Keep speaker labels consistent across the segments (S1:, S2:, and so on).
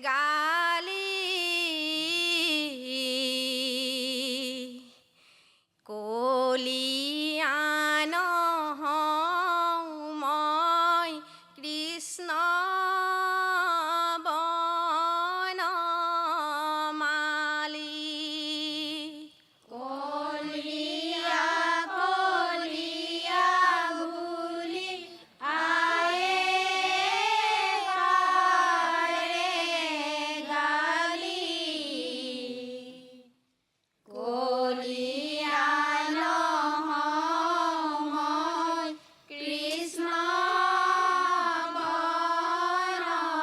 S1: গালি কলিয়ান মই কৃষ্ণ বনমালী কলিয়া কলিয়া বুলি আয়ে পাৰে গালি কলিয়ান মই কৃষ্ণ বনমালী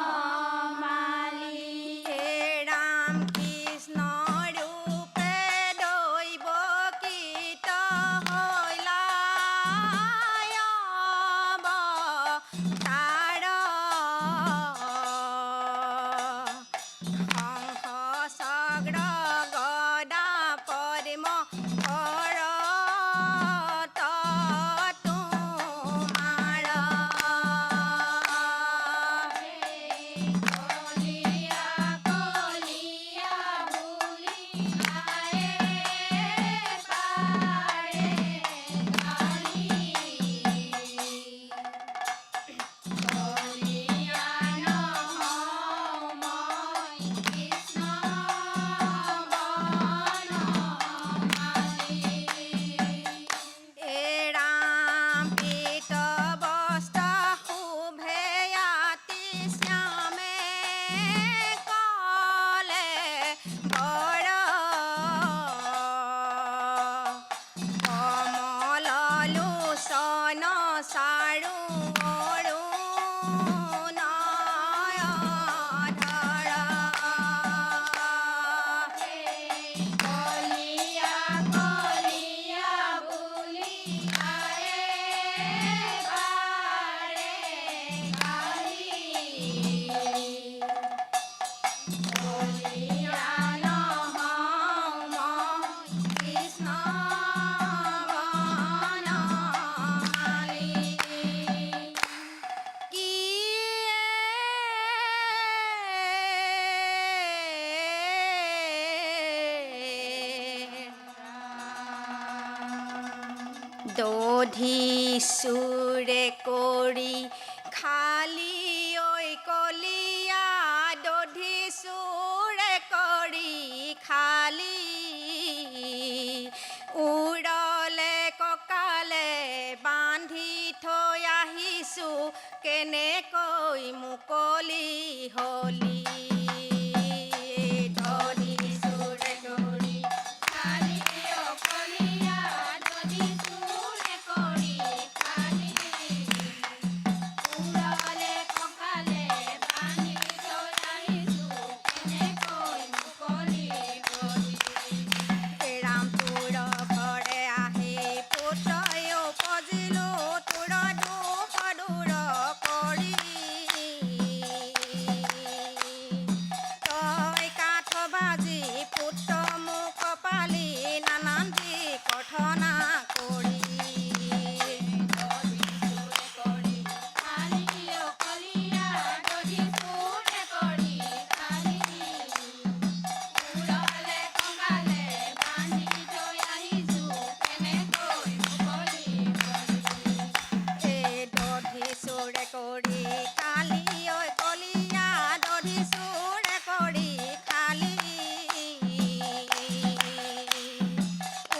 S1: হে ৰাম কৃষ্ণ ৰূপে দৈৱ কীত হৈলায় অৱতাৰ শংখ চক্ৰ গদা পদ্ম ভৰত তোমাৰ কলিয়া কলিয়া বুলি আয়ে পাৰে গালি কলিয়ান মই কৃষ্ণ বনমালী হে ৰাম পীত বস্ত্ৰ শুভে আতি শ্যামে কলে বৰ কমল লোচন চাৰু অৰুণ ধৰ কলিয়া কলিয়া বুলি আয়ে পাৰে গালি কলিয়ান মই কৃষ্ণ বনমালী দধি চুৰে কৰি খালি ঐ কলিয়া দধি চুৰে কৰি খালি উৰলে কঁকালে বান্ধি থৈ আহিছোঁ কেনেকৈ মুকলি হলি দধি চুৰে কৰি খালি ঐ কলিয়া দধি চুৰে কৰি খালি উৰলে কঁকালে বান্ধি থৈ আহিছোঁ কেনেকৈ মুকলি হলি ৰামপুৰ ঘৰে আহি পুত্ৰই উপজিলোঁ তোৰ দুখ দূৰ কৰি তই কাঠ বাজি পুত্ৰ মোক পালি নানান দি কথনা কৰি দধি চুৰে কৰি খালি ঐ কলিয়া দধি চুৰে কৰি খালি উৰলে কঁকালে বান্ধি থৈ আহিছোঁ কেনেকৈ মুকলি হলি এই দধি চুৰে কৰি খালি ঐ কলিয়া দধি চুৰে কৰি খালি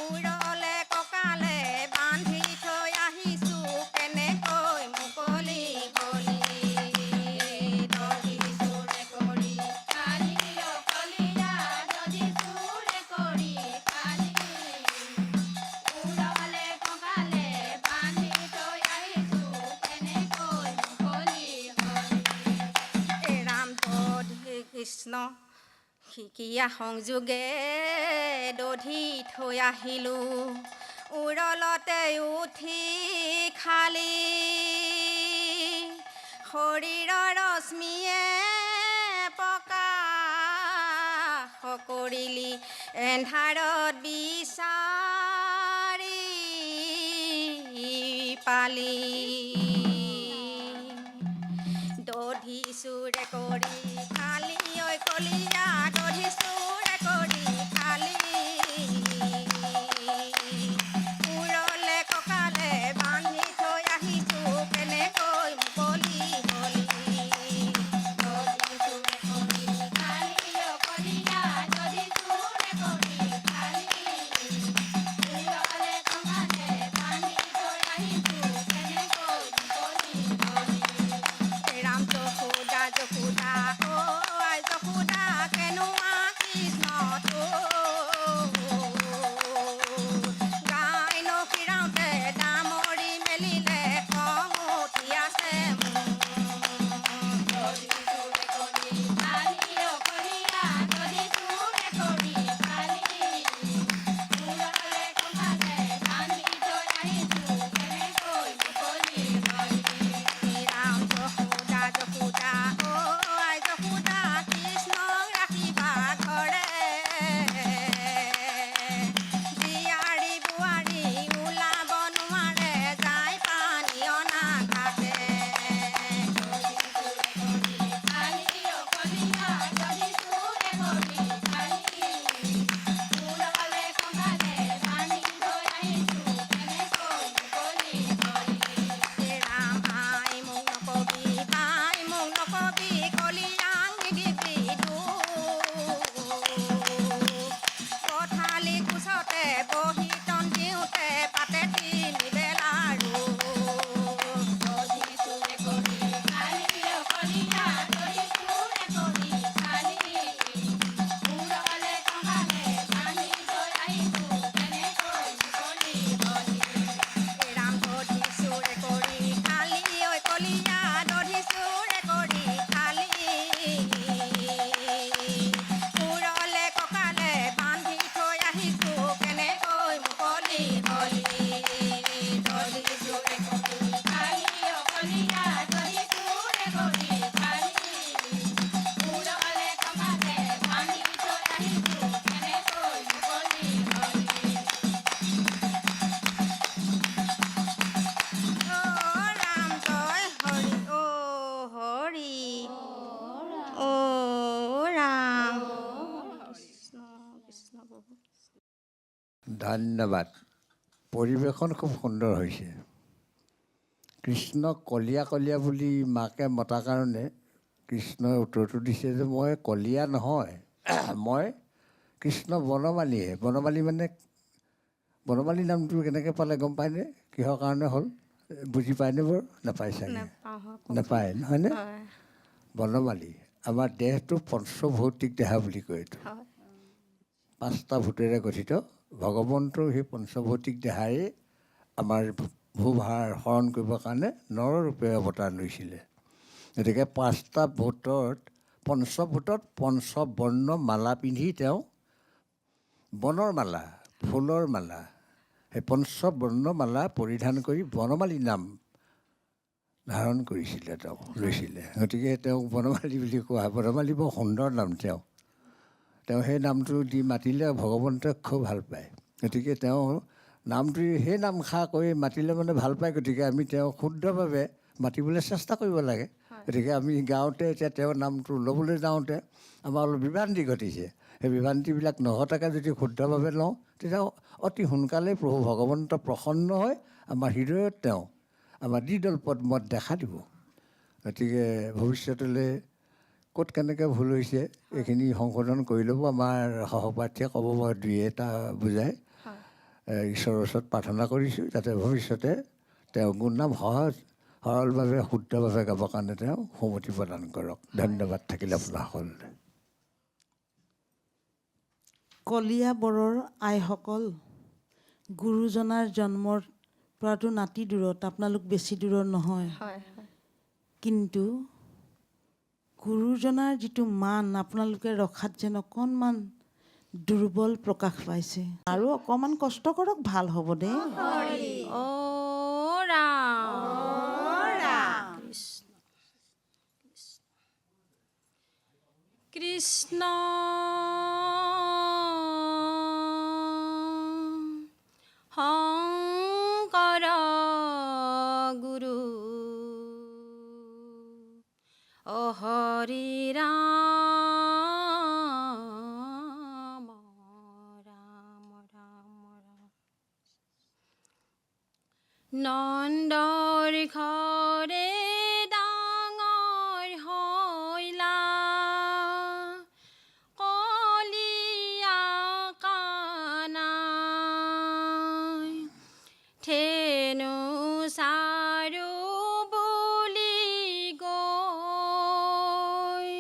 S1: উৰলে কঁকালে বান্ধি থৈ আহিছোঁ কেনেকৈ মুকলি হলি দধি চুৰে কৰি খালি ঐ কলিয়া দধি চুৰে কৰি খালি উৰলে কঁকালে বান্ধি থৈ আহিছোঁ কেনেকৈ মুকলি হলি ৰাম দধি কৃষ্ণ শিকিয়া সংযোগে দধি থৈ আহিলোঁ উৰলতে উঠি খালি শৰীৰৰ ৰশ্মিয়ে প্ৰকাশ কৰিলি এন্ধাৰত বিচাৰি পালি দধি চুৰে কৰি খালি ঐ ৰাম জয় হৰি হৰি ৰাম কৃষ্ণ কৃষ্ণ প্ৰভু।
S2: ধন্যবাদ। পৰিৱেশন খুব সুন্দৰ হৈছে। কৃষ্ণক কলীয়া কলীয়া বুলি মাকে মতাৰ কাৰণে কৃষ্ণই উত্তৰটো দিছে যে মই কলীয়া নহয়, মই কৃষ্ণ বনমালীহে। বনমালী মানে বনমালী নামটো কেনেকৈ পালে গম পায়নে? কিহৰ কাৰণে হ'ল বুজি পায়নে বাৰু? নাপায় চাগে, নাপায় নহয়নে? বনমালী আমাৰ দেহটো পঞ্চভৌতিক দেহ বুলি কয়। এইটো 5টা ভূতেৰে গঠিত। ভগৱন্তৰ সেই পঞ্চভৌতিক দেহাৰে আমাৰ ভূভাৰ হৰণ কৰিবৰ কাৰণে নৰৰূপে অৱতাৰ লৈছিলে। গতিকে 5টা ভূতত পঞ্চভূতত পঞ্চবৰ্ণ মালা পিন্ধি তেওঁ বনৰ মালা, ফুলৰ মালা, সেই পঞ্চবৰ্ণ মালা পৰিধান কৰি বনমালী নাম ধাৰণ কৰিছিলে, তেওঁ লৈছিলে। গতিকে তেওঁক বনমালী বুলি কোৱা হয়। বনমালী বৰ সুন্দৰ নাম। তেওঁ সেই নামটো দি মাতিলে ভগৱন্তই খুব ভাল পায়। গতিকে তেওঁ নামটো সেই নামষাৰ কৰি মাতিলে মানে ভাল পায়। গতিকে আমি তেওঁক শুদ্ধভাৱে মাতিবলৈ চেষ্টা কৰিব লাগে। গতিকে আমি গাঁৱতে এতিয়া তেওঁৰ নামটো ল'বলৈ যাওঁতে আমাৰ অলপ বিভ্ৰান্তি ঘটিছে। সেই বিভ্ৰান্তিবিলাক নঘটাকৈ যদি শুদ্ধভাৱে লওঁ তেতিয়া অতি সোনকালেই প্ৰভু ভগৱন্ত প্ৰসন্ন হৈ আমাৰ হৃদয়ত তেওঁ আমাৰ দ্বিদল পদ্মত দেখা দিব। গতিকে ভৱিষ্যতলৈ ক'ত কেনেকৈ ভুল হৈছে এইখিনি সংশোধন কৰি ল'ব। আমাৰ সহপাঠীয়ে ক'ব বাৰু দুই এটা বুজাই। ঈশ্বৰৰ ওচৰত প্ৰাৰ্থনা কৰিছোঁ যাতে ভৱিষ্যতে তেওঁ গুণনাম সহজ সৰলভাৱে শুদ্ধভাৱে গাবৰ কাৰণে তেওঁ সুমতি প্ৰদান কৰক। ধন্যবাদ থাকিল আপোনাৰ সকলোলৈ।
S3: কলীয়া বৰৰ আইসকল, গুৰুজনাৰ জন্মৰ পৰাতো নাতি দূৰত, আপোনালোক বেছি দূৰৰ নহয়, কিন্তু গুৰুজনাৰ যিটো মান আপোনালোকে ৰখাত যেন অকণমান দুৰ্বল প্ৰকাশ পাইছে। আৰু অকণমান কষ্ট কৰক, ভাল হ'ব দেই।
S1: কৃষ্ণ শংকৰ গুৰু হৰি ৰাম ৰাম ৰাম ৰাম। নন্দৰ ঘৰে ডাঙৰ হৈলা, কলীয়া কানাই ধেনু চাৰু বুলি গৈ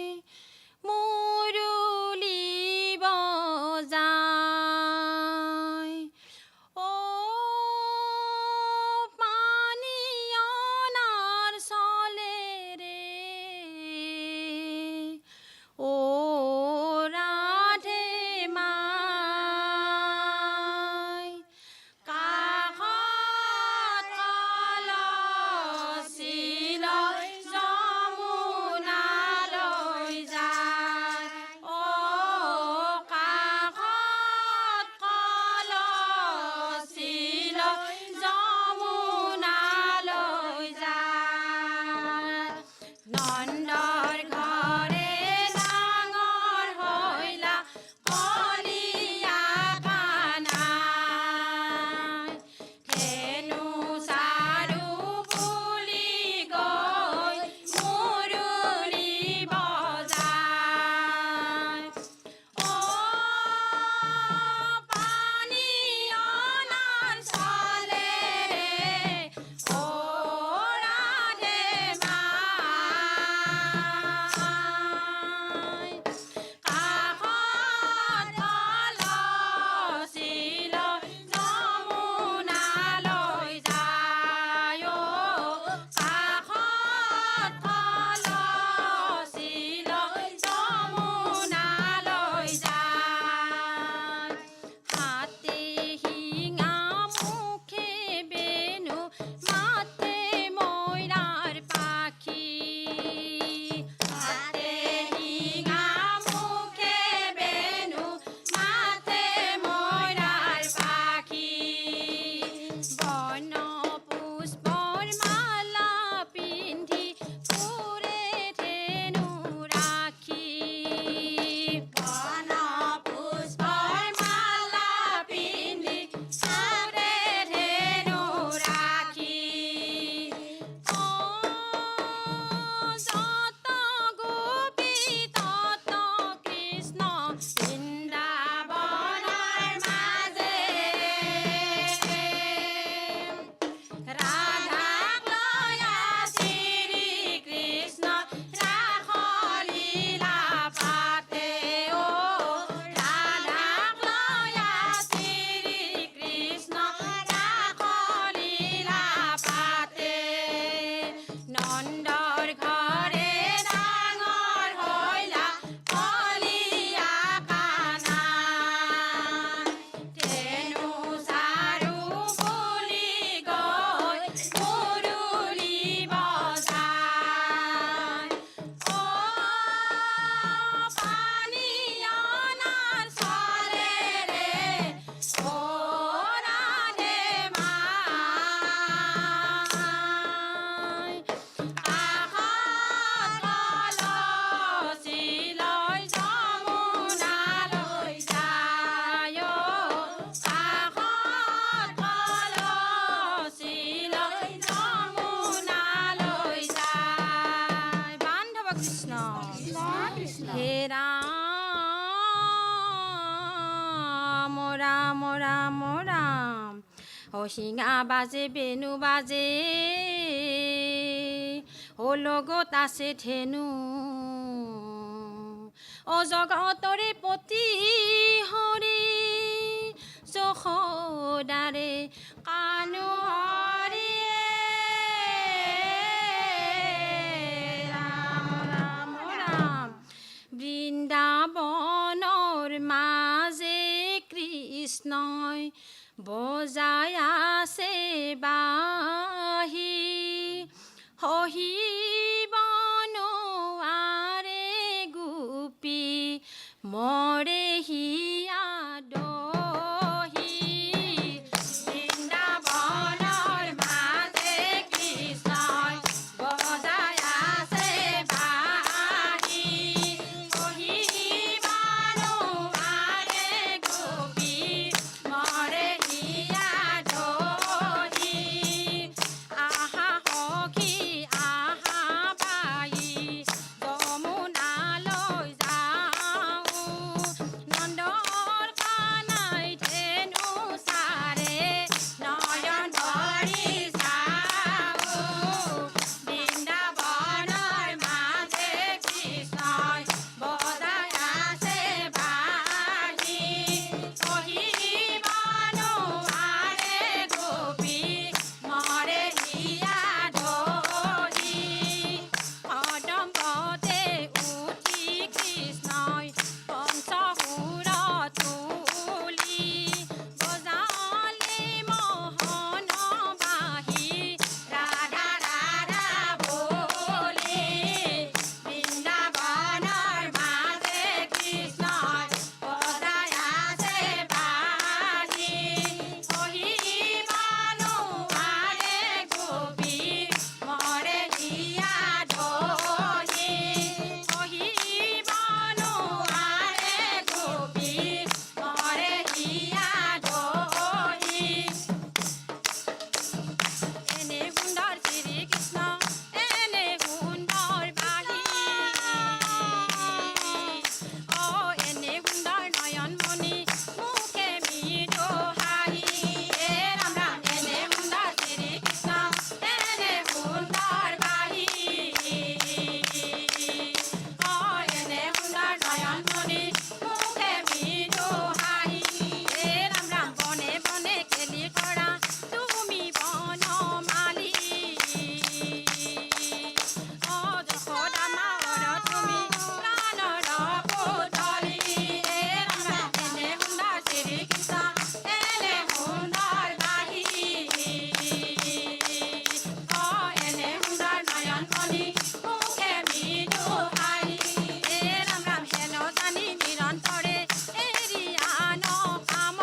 S1: ৰাম ৰাম শিঙা বাজে বেনু বাজে লগত আছে ধেনু জগতৰে পতি হৰি যশোদাৰে কানু হৰিয়ে ৰাম ৰাম ৰাম বৃন্দাবনৰ মাজে কৃষ্ণই বজাই আছে বাঁহী সহিবনোৱাৰে গোপী মৰে হিয়া দহি বৃন্দাবনৰ মাজে কৃষ্ণই বজাই আছে বাঁহী সহিবনোৱাৰে গোপী মৰে হিয়া দহি আহা সখী আহা বাই যমুনালৈ যাওঁ নন্দৰ কানাই ধেনু চাৰে নয়ন ভৰি চাওঁ বৃন্দাবনৰ মাজে কৃষ্ণই বজাই আছে বাঁহী সহিবনোৱাৰে গোপী মৰে হিয়া দহি কদম্বতে উঠি কৃষ্ণই পঞ্চসুৰ তুলি বজালে মোহন বাঁহী ৰাধা ৰাধা বুলি বৃন্দাবনৰ মাজে কৃষ্ণই বজাই আছে বাঁহী সহিবনোৱাৰে গোপী মৰে হিয়া দহি সহিবনোৱাৰে গোপী মৰে হিয়া দহি এনে সুন্দৰ শ্ৰীকৃষ্ণ এনে সুন্দৰ বাহী এনে সুন্দৰ নয়নমণি মুখে মৃদু হাঁহি ৰাম ৰাম এনে সুন্দৰ শ্ৰীকৃষ্ণ এনে সুন্দৰ বাহী এনে সুন্দৰ নয়নমণি মুখে মৃদু হাঁহি ৰাম ৰাম বনে বনে খেলি কৰা তুমি বনমালী যশোদা মাৰ তুমি প্ৰাণৰ পুতলী ৰাম ৰাম এনে সুন্দৰ শ্ৰীকৃষ্ণ এনে সুন্দৰ বাহী এনে সুন্দৰ নয়নমণি মুখে মৃদু হাঁহি ৰাম ৰাম হেন জানি নিৰন্তৰে এৰিয়া নকাম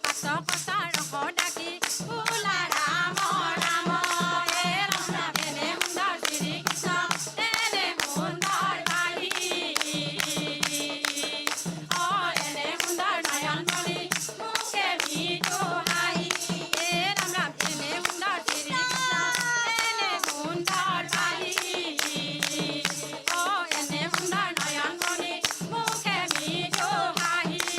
S1: পাত কটা ৰস ডাকি বোলা ৰাম ৰাম ৰাম ৰাম এনে সুন্দৰ শ্ৰীকৃষ্ণ এনে সুন্দৰ বাহী এনে সুন্দৰ নয়নমণি মুখে মৃদু হাঁহি ৰাম ৰাম এনে সুন্দৰ শ্ৰীকৃষ্ণ এনে সুন্দৰ বাহী এনে সুন্দৰ নয়নমণি মুখে মৃদু হাঁহি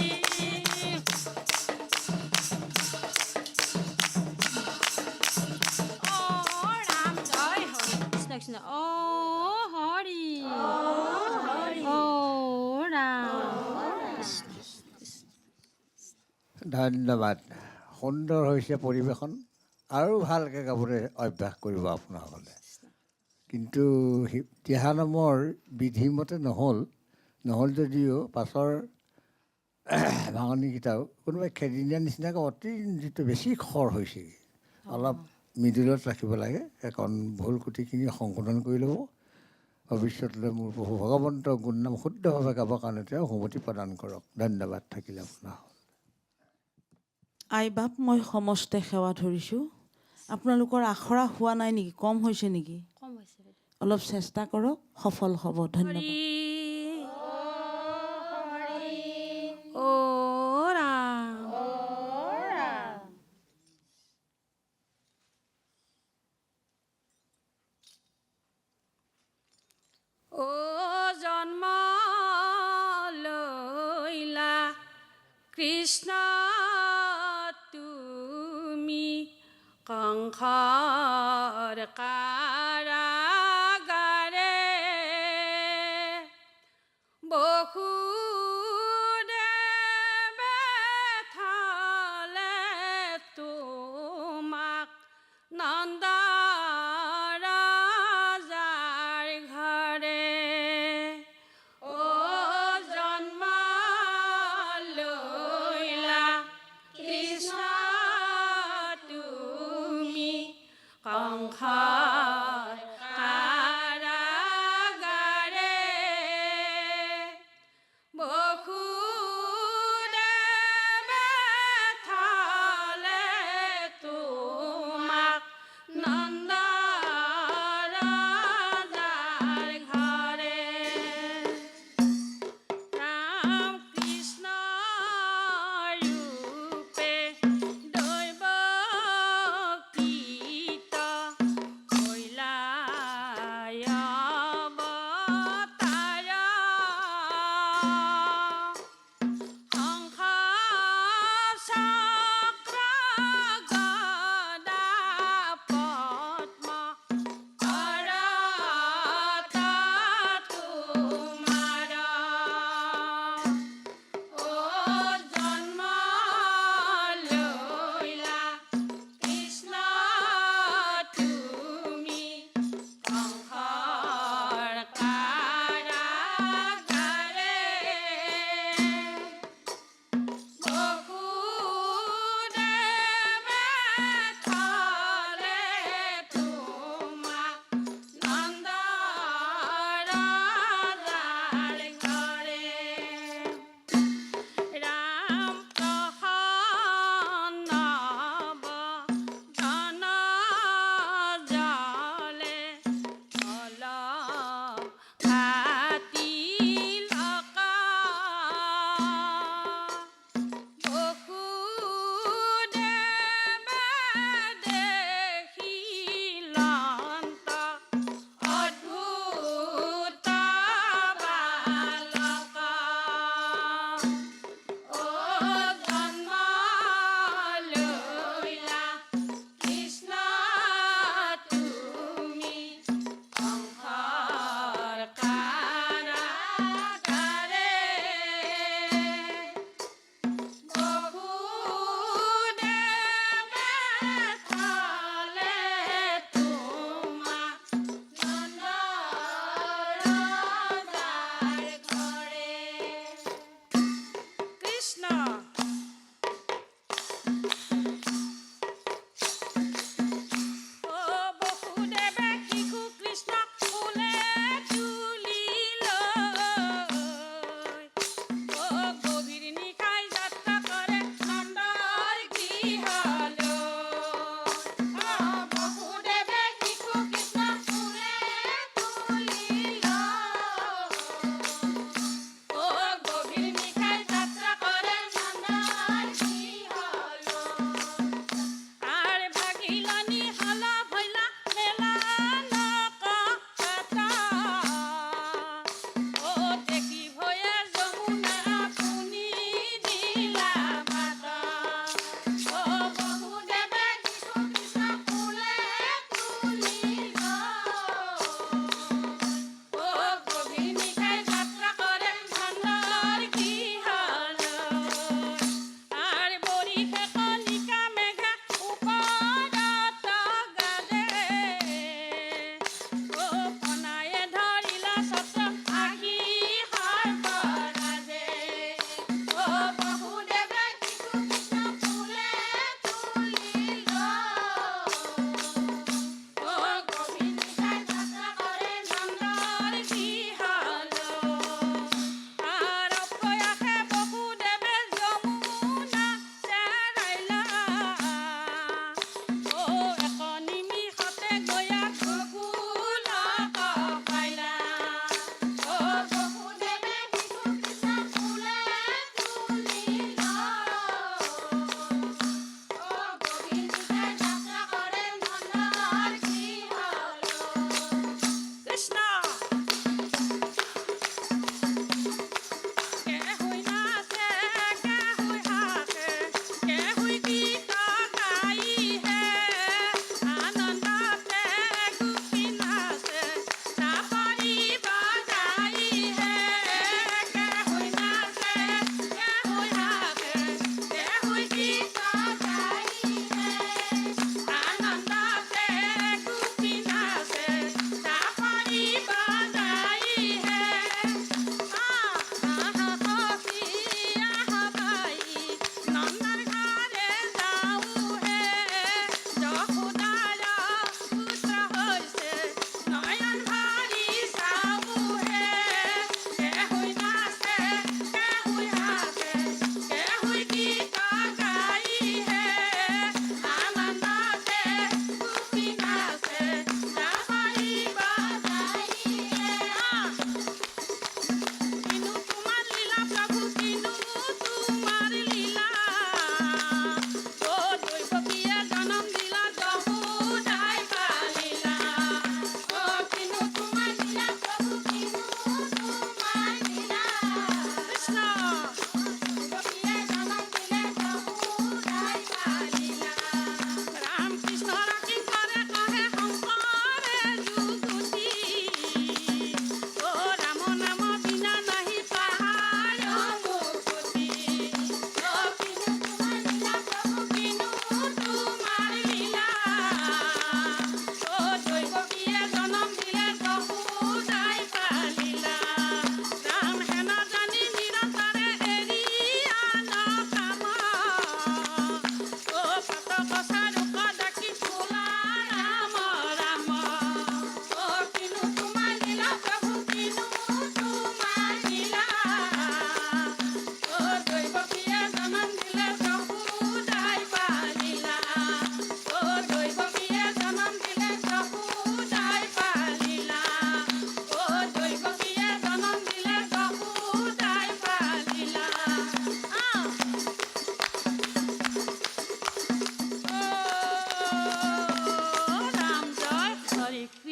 S1: ৰাম জয় হৰি কৃষ্ণ কৃষ্ণ হৰি ৰাম
S2: ধন্যবাদ সুন্দৰ হৈছে পৰিৱেশন আৰু ভালকৈ গাবলৈ অভ্যাস কৰিব আপোনাসকলে কিন্তু দিহানামৰ বিধিমতে নহ'ল যদিও পাছৰ ভাঙনিকেইটাও কোনোবাই খেদি নিয়াৰ নিচিনাকৈ অতি যিটো বেছি খৰ হৈছে অলপ মিডিলত ৰাখিব লাগে এখন ভুল কুটিখিনি সংশোধন কৰি ল'ব ভৱিষ্যতলৈ মোৰ প্ৰভু ভগৱন্ত গুণনাম শুদ্ধভাৱে গাবৰ কাৰণে তেওঁ অনুমতি প্ৰদান কৰক ধন্যবাদ থাকিলে আপোনাৰ
S3: আই বাপ মই সমস্তে সেৱা ধৰিছোঁ আপোনালোকৰ আখৰা হোৱা নাই নেকি কম হৈছে নেকি
S1: কম হৈছে
S3: অলপ চেষ্টা কৰক সফল হ'ব ধন্যবাদ
S1: ও ৰাম ও জন্ম লৈলা কৃষ্ণ তুমি কংসৰ কাৰাগাৰে বসুদেৱে থলে তোমাক নন্দ ৰজাৰ ঘৰে অ জন্ম লৈলা কৃষ্ণ তুমি কংসৰ কাৰাগাৰে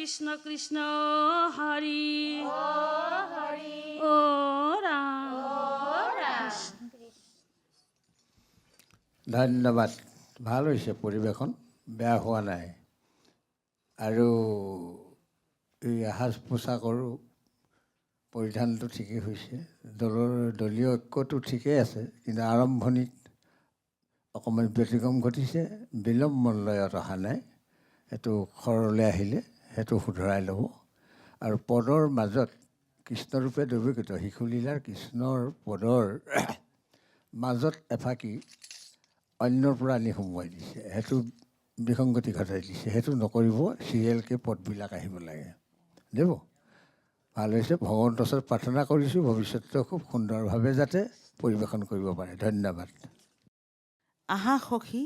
S1: কৃষ্ণ কৃষ্ণ হৰি ও ৰাম
S2: ধন্যবাদ। ভাল হৈছে পৰিৱেশন, বেয়া হোৱা নাই। আৰু এই সাজ পোছাকৰো পৰিধানটো ঠিকেই হৈছে, দলীয় ঐক্যটো ঠিকেই আছে, কিন্তু আৰম্ভণিত অকণমান ব্যতিক্ৰম ঘটিছে, বিলম্বলয়ত অহা নাই। সেইটো খৰলৈ আহিলে সেইটো শুধৰাই ল'ব। আৰু পদৰ মাজত কৃষ্ণৰূপে দৈৱকৃত শিশুলীলাৰ কৃষ্ণৰ পদৰ মাজত এফাকি অন্যৰ পৰা আনি সোমোৱাই দিছে, সেইটো বিসংগতি ঘটাই দিছে। সেইটো নকৰিব, চিৰিয়েলকৈ পদবিলাক আহিব লাগে দেব। ভাল হৈছে। ভগৱন্তৰ ওচৰত প্ৰাৰ্থনা কৰিছোঁ ভৱিষ্যতে খুব সুন্দৰভাৱে যাতে পৰিৱেশন কৰিব পাৰে। ধন্যবাদ।
S3: আহা সখী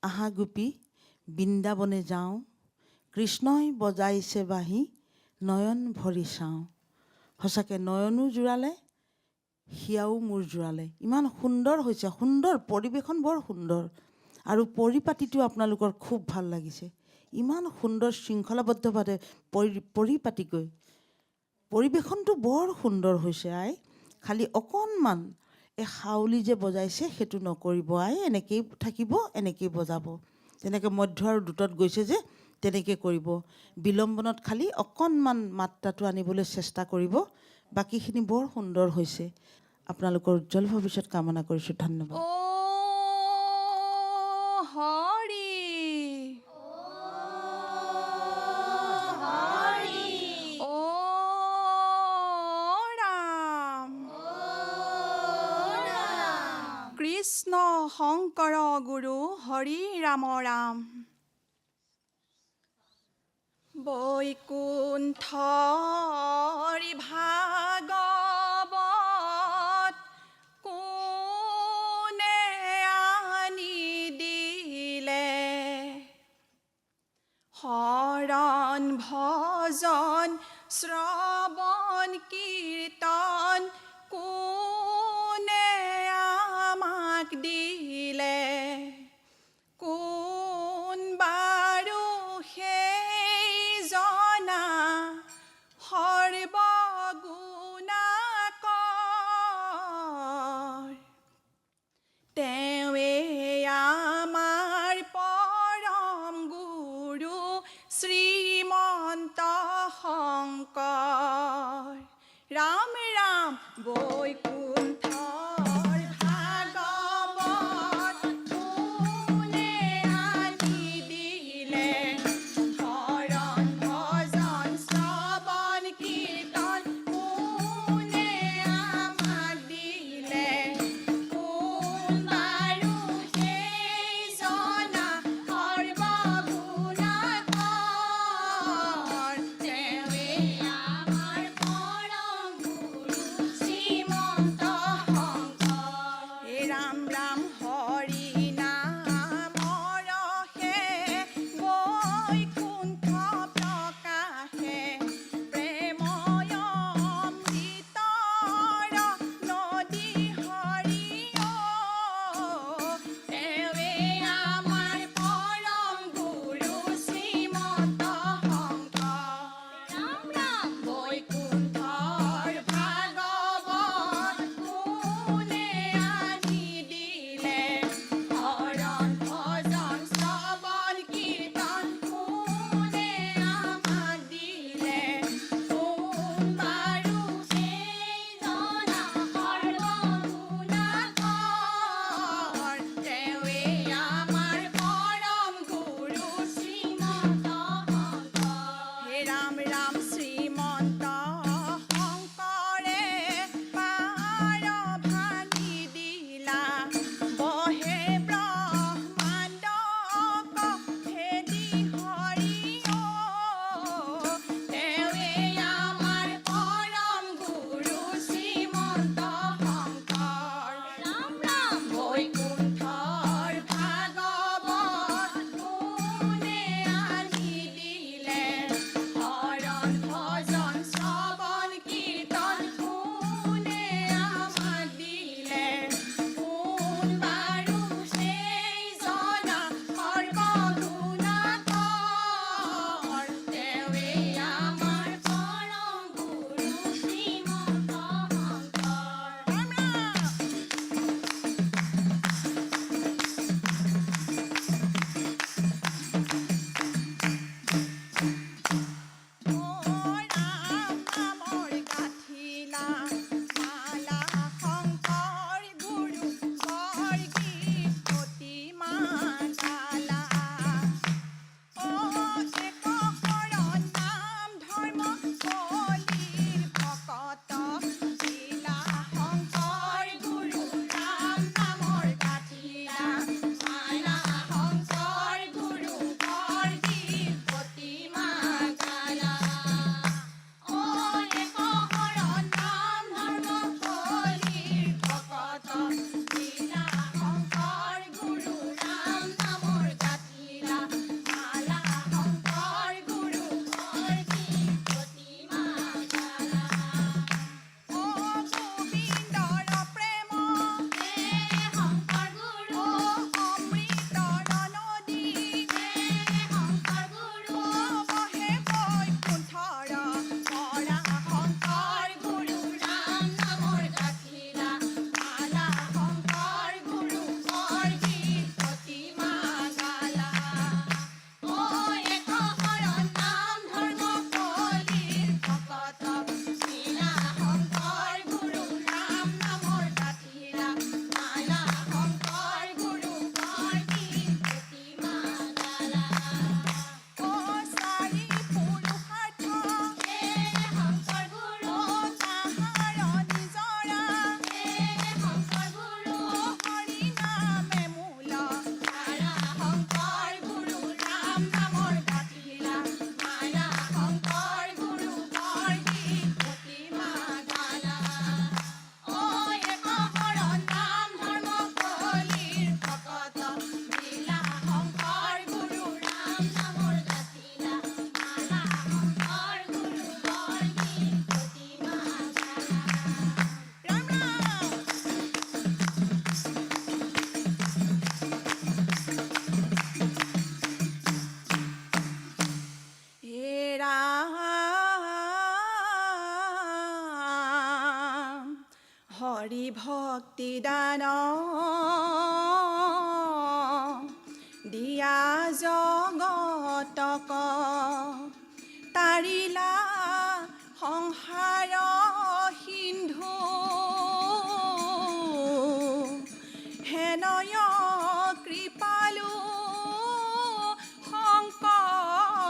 S3: আহা গোপী বৃন্দাবনে যাওঁ, কৃষ্ণই বজাইছে বাঁহী নয়ন ভৰি চাওঁ। সঁচাকৈ নয়নো জোৰালে, হিয়াও মোৰ জোৰালে। ইমান সুন্দৰ হৈছে, সুন্দৰ পৰিৱেশন, বৰ সুন্দৰ। আৰু পৰিপাটিটো আপোনালোকৰ খুব ভাল লাগিছে। ইমান সুন্দৰ শৃংখলাবদ্ধভাৱে পৰিপাটিকৈ পৰিৱেশনটো বৰ সুন্দৰ হৈছে। আই খালি অকণমান এই হাউলি যে বজাইছে সেইটো নকৰিব। আই এনেকৈয়ে থাকিব, এনেকৈয়ে বজাব। তেনেকৈ মধ্য আৰু দ্ৰুতত গৈছে যে তেনেকৈ কৰিব। বিলম্বনত খালি অকণমান মাত্ৰাটো আনিবলৈ চেষ্টা কৰিব। বাকীখিনি বৰ সুন্দৰ হৈছে। আপোনালোকৰ উজ্জ্বল ভৱিষ্যত কামনা কৰিছোঁ। ধন্যবাদ।
S1: ও হৰি ও ৰাম কৃষ্ণ শংকৰ গুৰু হৰি ৰাম ৰাম। বৈকুণ্ঠৰ ভাগৱত কোনে আনি দিলে, শৰণ ভজন শ্ৰৱণ কীৰ্তন কোনে আমাক দিলে, কোন বাৰু সেই জনা সৰ্বগুণাকৰ, তেওঁৱে আমাৰ পৰম গুৰু শ্ৰীমন্ত শংকৰ। ৰাম ৰাম বৈকুণ্ঠৰ ভাগৱত কোনে আনি দিলে, শৰণ ভজন শ্ৰৱণ কীৰ্তন কোনে আমাক দিলে, কোন বাৰু সেই জনা সৰ্বগুণাকৰ, তেওঁৱে আমাৰ পৰম গুৰু শ্ৰীমন্ত শংকৰ। হে ৰাম ৰাম হৰি নামৰ ৰসে বৈকুণ্ঠ প্ৰকাশে, প্ৰেময় অমৃতৰ নদী হৰি অ, তেওঁৱে আমাৰ পৰম গুৰু শ্ৰীমন্ত শংকৰ। ৰাম ৰাম বৈকুণ্ঠৰ ভাগৱত কোনে আনি দিলে, শৰণ ভজন শ্ৰৱণ কীৰ্তন কোনে আমাক দিলে, কোন বাৰু সেই জনা সৰ্বগুণাকৰ, তেওঁৱে আমাৰ পৰম গুৰু শ্ৰীমন্ত শংকৰ। হে ৰাম ৰাম শ্ৰীমন্ত শংকৰে পাৰ ভাঙি দিলা, বহে ব্ৰহ্মাণ্ডক ভেদি হৰি অ, তেওঁৱে আমাৰ পৰম গুৰু শ্ৰীমন্ত শংকৰ। ৰাম ৰাম বৈকুণ্ঠৰ ভাগৱত কোনে আনি দিলে, শৰণ ভজন
S4: হৰি ভক্তি দান দিয়া জগতক তাৰিলা সংসাৰ সিন্ধু হেনয় কৃপালু শংকৰ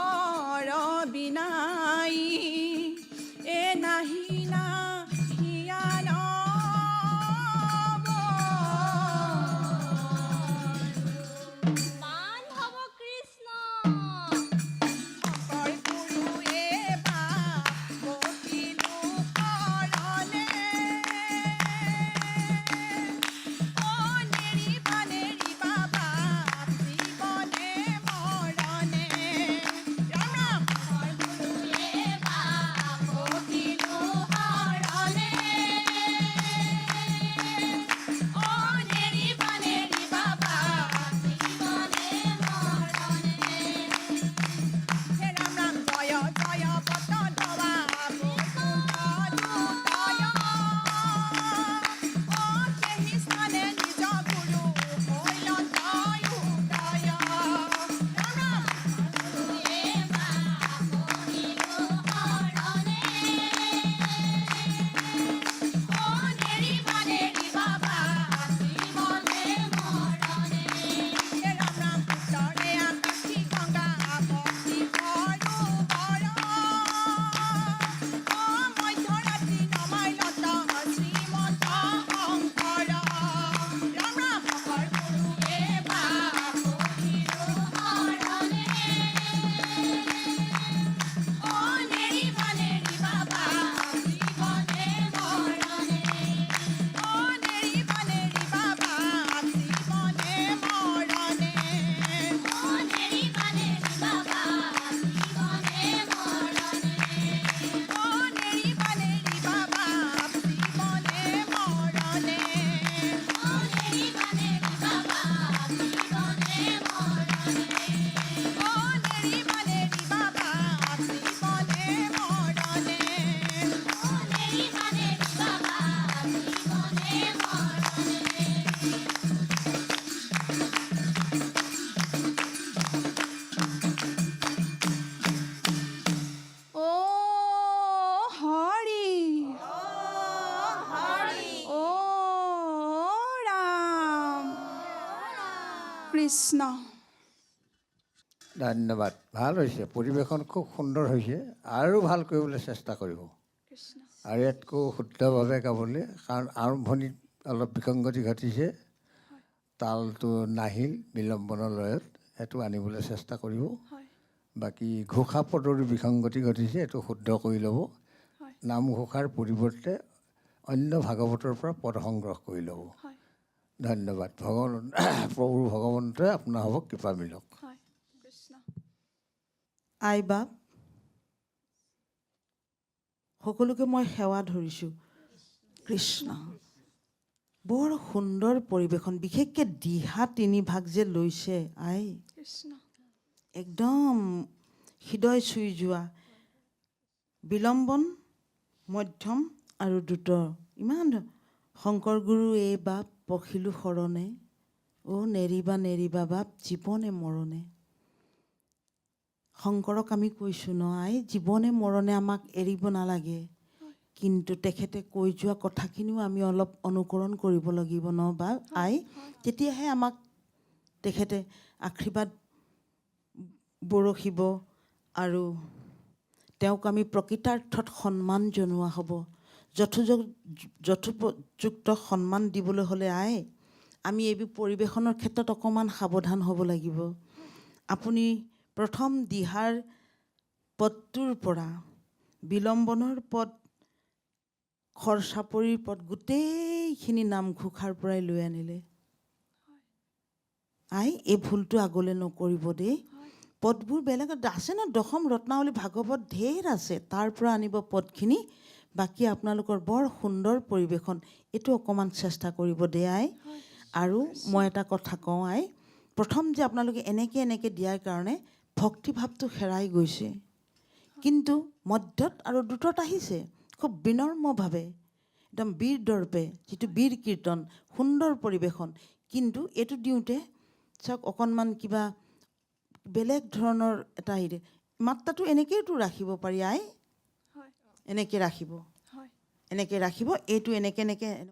S4: বিনাই এ নাহিলা হিয়ান
S1: বান্ধৱ কৃষ্ণ
S4: শংকৰ গুৰুৱে বা বকিলো কৃষ্ণ
S2: ধন্যবাদ। ভাল হৈছে, পৰিৱেশন খুব সুন্দৰ হৈছে। আৰু ভাল কৰিবলৈ চেষ্টা কৰিব,
S4: কৃষ্ণ
S2: আৰু ইয়াতকৈ শুদ্ধভাৱে গাবলৈ, কাৰণ আৰম্ভণিত অলপ বিসংগতি ঘটিছে, তালটো নাহিল বিলম্বনৰ লয়ত, সেইটো আনিবলৈ চেষ্টা কৰিব।
S4: হয়
S2: বাকী ঘোষা পদৰো বিসংগতি ঘটিছে, এইটো শুদ্ধ কৰি ল'ব।
S4: হয়
S2: নামঘোষাৰ পৰিৱৰ্তে অন্য ভাগৱতৰ পৰা পদ সংগ্ৰহ কৰি ল'ব।
S4: হয়
S2: ধন্যবাদ। প্ৰভু ভগৱন্তই আপোনাৰ হ'ব কৃপা মিলক।
S4: হয় কৃষ্ণ
S3: আই বাপ, সকলোকে মই সেৱা ধৰিছোঁ। কৃষ্ণ, বৰ সুন্দৰ পৰিৱেশন, বিশেষকৈ দিহা তিনি ভাগ যে লৈছে আই,
S4: কৃষ্ণ
S3: একদম হৃদয় চুই যোৱা। বিলম্বন, মধ্যম আৰু দ্ৰুত, ইমান শংকৰ গুৰু এই বাপ পখিলো শৰণে, অ' নেৰিবা নেৰিবা বাপ জীৱনে মৰণে। শংকৰক আমি কৈছোঁ ন আই, জীৱনে মৰণে আমাক এৰিব নালাগে, কিন্তু তেখেতে কৈ যোৱা কথাখিনিও আমি অলপ অনুকৰণ কৰিব লাগিব ন বা আই, তেতিয়াহে আমাক তেখেতে আশীৰ্বাদ বৰষিব আৰু তেওঁক আমি প্ৰকৃতাৰ্থত সন্মান জনোৱা হ'ব। যথোপযুক্ত সন্মান দিবলৈ হ'লে আই, আমি এইবোৰ পৰিৱেশনৰ ক্ষেত্ৰত অকণমান সাৱধান হ'ব লাগিব। আপুনি প্ৰথম দিহাৰ পদটোৰ পৰা বিলম্বনৰ পদ, খৰচাপৰিৰ পদ, গোটেইখিনি নামঘোষাৰ পৰাই লৈ আনিলে। আই, এই ভুলটো আগলৈ নকৰিব দেই। পদবোৰ বেলেগত আছে ন, দশম ৰত্নাৱলী ভাগৱত ঢেৰ আছে, তাৰ পৰা আনিব পদখিনি। বাকী আপোনালোকৰ বৰ সুন্দৰ পৰিৱেশন, এইটো অকণমান চেষ্টা কৰিব দেই আই। আৰু মই এটা কথা কওঁ আই, প্ৰথম যে আপোনালোকে এনেকৈ দিয়াৰ কাৰণে ভক্তিভাৱটো হেৰাই গৈছে, কিন্তু মধ্যত আৰু দ্ৰুতত আহিছে খুব বিনম্ৰভাৱে, একদম বীৰ দৰ্পে, যিটো বীৰ কীৰ্তন, সুন্দৰ পৰিৱেশন। কিন্তু এইটো দিওঁতে চাওক অকণমান কিবা বেলেগ ধৰণৰ এটা হেৰি, মাত্ৰাটো এনেকৈতো ৰাখিব পাৰি আই,
S4: হয়
S3: এনেকৈ ৰাখিব,
S4: হয়
S3: এনেকৈ ৰাখিব, এইটো এনেকৈ